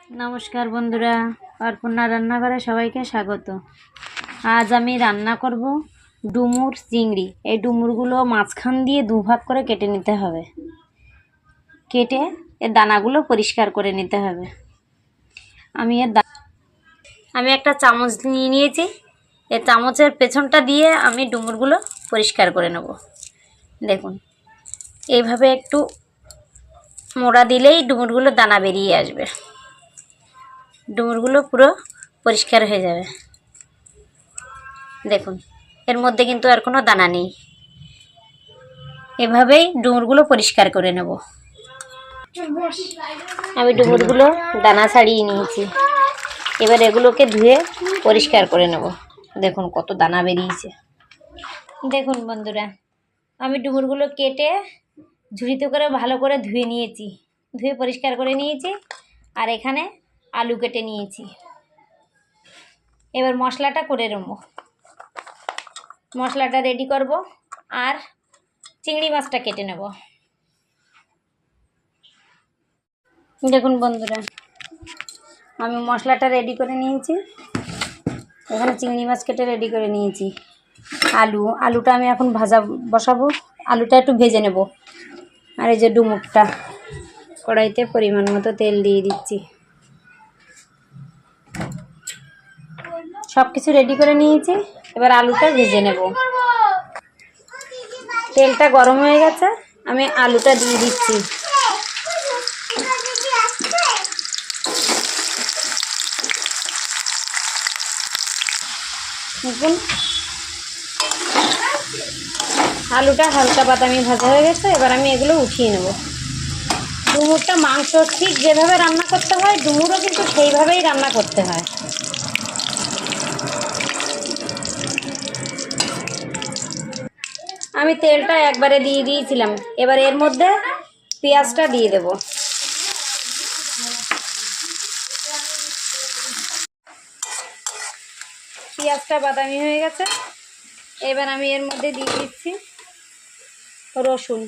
নমস্কার বন্ধুরা, অর্পণা রান্নাঘরে সবাইকে স্বাগত। আজ আমি রান্না করব ডুমুর চিংড়ি। এই ডুমুরগুলো মাঝখান দিয়ে দুভাগ করে কেটে নিতে হবে। কেটে এর দানাগুলো পরিষ্কার করে নিতে হবে। আমি একটা চামচ নিয়ে নিয়েছি। এই চামচের পেছনটা দিয়ে আমি ডুমুরগুলো পরিষ্কার করে নেব। দেখুন, এইভাবে একটু মোড়া দিলেই ডুমুরগুলো দানা বেরিয়ে আসবে। ডুমুরগুলো পুরো পরিষ্কার হয়ে যাবে। দেখুন, এর মধ্যে কিন্তু আর কোনো দানা নেই। এভাবেই ডুমুরগুলো পরিষ্কার করে নেব। আমি ডুমুরগুলো দানা ছাড়িয়ে নিয়েছি। এবার এগুলোকে ধুয়ে পরিষ্কার করে নেব। দেখুন কত দানা বেরিয়েছে। দেখুন বন্ধুরা, আমি ডুমুরগুলো কেটে ঝুড়িতে করে ভালো করে ধুয়ে নিয়েছি, ধুয়ে পরিষ্কার করে নিয়েছি। আর এখানে আলু কেটে নিয়েছি। এবার মশলাটা করে নেব। মশলাটা রেডি করব আর চিংড়ি মাছটা কেটে নেব। দেখুন বন্ধুরা, আমি মশলাটা রেডি করে নিয়েছি। এখানে চিংড়ি মাছ কেটে রেডি করে নিয়েছি। আলুটা আমি এখন ভাজা বসাবো। আলুটা একটু ভেজে নেব। আর এই যে ডুমুরটা, কড়াইতে পরিমাণ মতো তেল দিয়ে দিচ্ছি। সব কিছু রেডি করে নিয়েছি। এবার আলুটা ভেজে নেব। তেলটা গরম হয়ে গেছে, আমি আলুটা দিয়ে দিচ্ছি। দেখুন, আলুটা হালকা বাদামি ভাজা হয়ে গেছে। এবার আমি এগুলো উঠিয়ে নেব। ডুমুরটা মাংস ঠিক যেভাবে রান্না করতে হয়, ডুমুরও কিন্তু সেইভাবেই রান্না করতে হয়। আমি তেলটা একবারে দিয়ে দিয়েছিলাম। এবার এর মধ্যে পেঁয়াজটা দিয়ে দেব। পেঁয়াজটা বাদামি হয়ে গেছে। এবার আমি এর মধ্যে দিয়ে দিচ্ছি রসুন।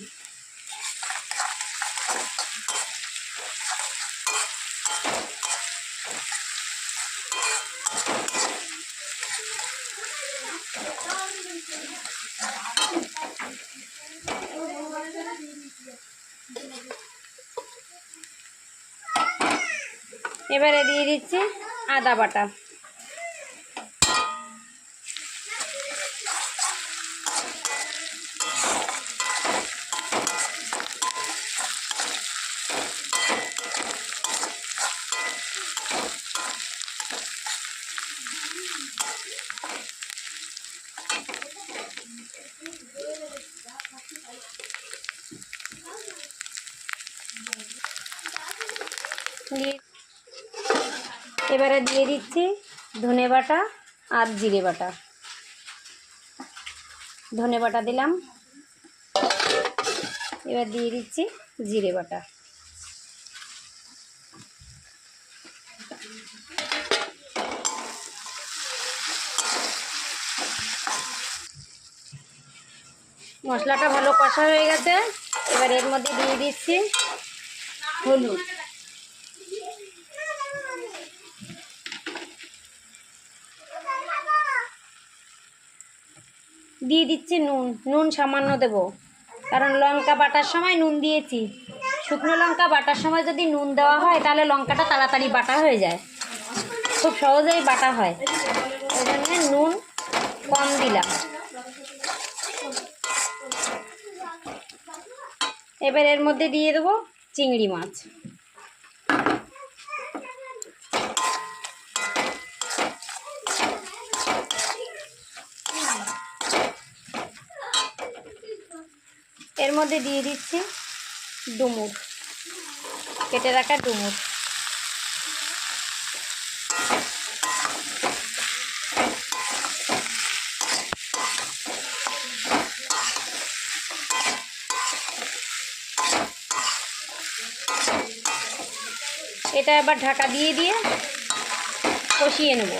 এবারে দিয়ে দিচ্ছি আদা বাটা। এবারে দিয়ে দিচ্ছি ধনে বাটা আর জিরে বাটা। ধনে বাটা দিলাম। এবার দিয়ে দিচ্ছি জিরে বাটা। মশলাটা ভালো কষা হয়ে গেছে। এবার এর মধ্যে দিয়ে দিচ্ছি হলুদ, দিয়ে দিচ্ছি নুন সামান্য দেব, কারণ লঙ্কা বাটার সময় নুন দিয়েছি। শুকনো লঙ্কা বাটার সময় যদি নুন দেওয়া হয় তাহলে লঙ্কাটা তাড়াতাড়ি বাটা হয়ে যায়, খুব সহজেই বাটা হয়। ওই জন্য নুন কম দিলাম। এবার এর মধ্যে দিয়ে দেবো চিংড়ি মাছ। এর মধ্যে দিয়ে দিচ্ছি ডুমুর, কেটে রাখা ডুমুর। এটা এবার ঢাকা দিয়ে দিয়ে কষিয়ে নেব।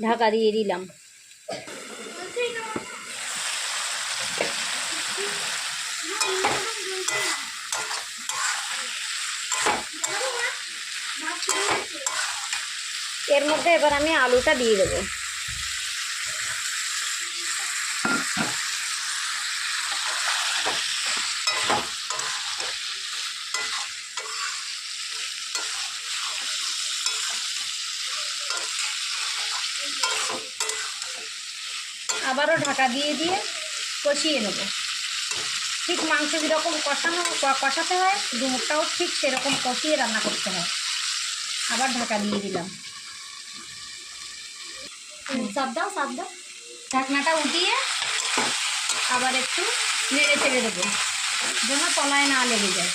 ঢাকা দিয়ে দিলাম। এর মধ্যে এবার আমি আলুটা দিয়ে দেবো। আবারও ঢাকা দিয়ে দিয়ে কষিয়ে নেব। ঠিক মাংস যেরকম কষাতে হয়, ডুমুরটাও ঠিক সেরকম কষিয়ে রান্না করতে হয়। আবার ঢাকা দিয়ে দিলাম। চাপ দাও। ঢাকনাটা উঠিয়ে আবার একটু নেড়ে চেড়ে দেবো, যেন তলায় না লেগে যায়।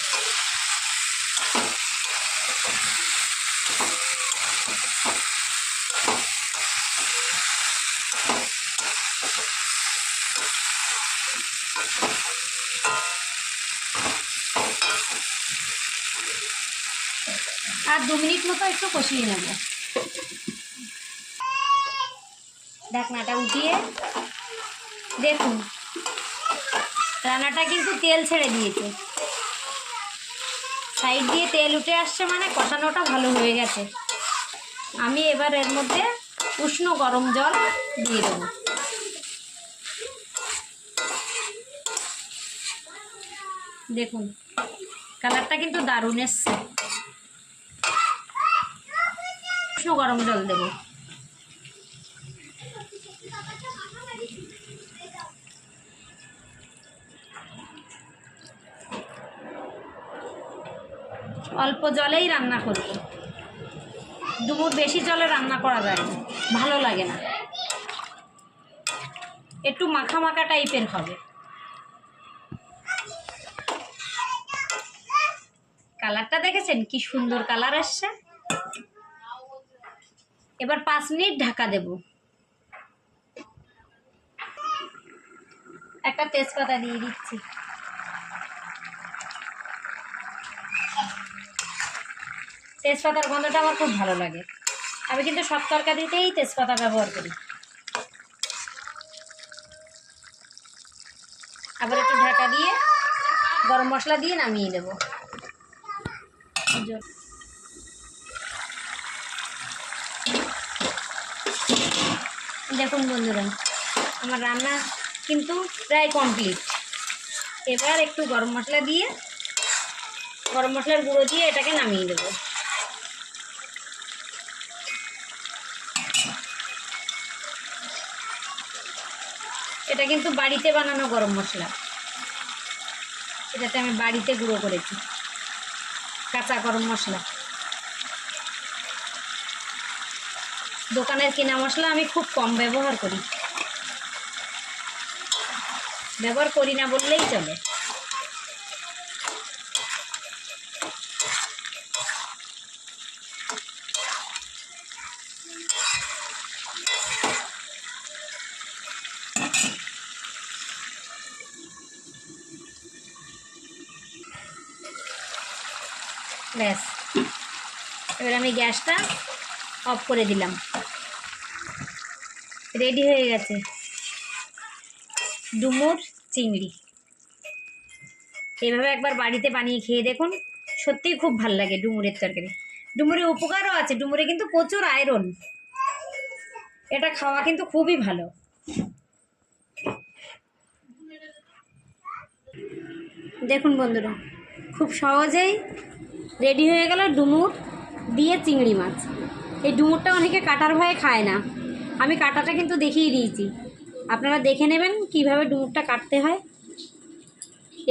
আর 2 মিনিট মতো একটু কষিয়ে নেব। ঢাকনাটা উঠিয়ে দেখুন, রান্নাটা কিন্তু তেল ছেড়ে দিয়েছে। সাইড দিয়ে তেল উঠে আসছে, মানে কষানোটা ভালো হয়ে গেছে। আমি এবার এর মধ্যে উষ্ণ গরম জল দিয়ে দেব। দেখুন কালারটা কিন্তু দারুণ এসছে। উষ্ণ গরম জল দেব। অল্প জলেই রান্না করব। ডুমুর বেশি জলে রান্না করা যায় না, ভালো লাগে না। একটু মাখা মাখা টাইপের হবে। কালারটা দেখেছেন কি সুন্দর কালার আসছে। এবার 5 মিনিট ঢাকা দেব। একটা তেজপাতা দিয়ে দিচ্ছি। তেজপাতার গন্ধটা আমার খুব ভালো লাগে। আমি কিন্তু সব তরকারিতেই তেজপাতা ব্যবহার করি। আবার একটু ঢাকা দিয়ে গরম মশলা দিয়ে নামিয়ে দেব। দেখুন বন্ধুরা, আমার রান্না কিন্তু প্রায় কমপ্লিট। এবার একটু গরম মশলা দিয়ে, গরম মশলার গুঁড়ো দিয়ে এটাকে নামিয়ে দেব। এটা কিন্তু বাড়িতে বানানো গরম মশলা। এটাতে আমি বাড়িতে গুঁড়ো করেছি কাঁচা গরম মশলা। দোকানের কেনা মশলা আমি খুব কম ব্যবহার করি না বললেই চলে। ব্যাস, এবার আমি গ্যাসটা অফ করে দিলাম। রেডি হয়ে গেছে ডুমুর চিংড়ি। এইভাবে একবার বাড়িতে বানিয়ে খেয়ে দেখুন, সত্যিই খুব ভালো লাগে ডুমুরের তরকারি। ডুমুরের উপকারও আছে, ডুমুরে কিন্তু প্রচুর আয়রন। এটা খাওয়া কিন্তু খুবই ভালো। দেখুন বন্ধুরা, খুব সহজেই রেডি হয়ে গেল ডুমুর দিয়ে চিংড়ি মাছ। এই ডুমুরটা অনেকে কাটার ভয়ে খায় না, আমি কাটাটা কিন্তু দেখিয়ে দিয়েছি। আপনারা দেখে নেবেন কিভাবে ডুমুরটা কাটতে হয়।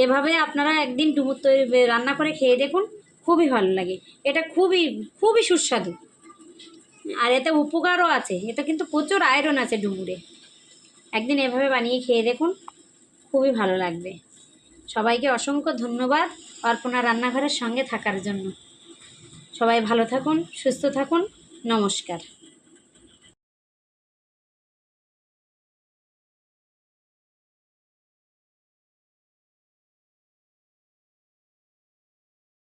এভাবে আপনারা একদিন ডুমুর রান্না করে খেয়ে দেখুন, খুবই ভালো লাগে। এটা খুবই খুবই সুস্বাদু, আর এতে উপকারও আছে। এতে কিন্তু প্রচুর আয়রন আছে ডুমুরে। একদিন এভাবে বানিয়ে খেয়ে দেখুন, খুবই ভালো লাগবে। সবাইকে অসংখ্য ধন্যবাদ অর্পণা রান্নাঘরের সঙ্গে থাকার জন্য। সবাই ভালো থাকুন, সুস্থ থাকুন। নমস্কার।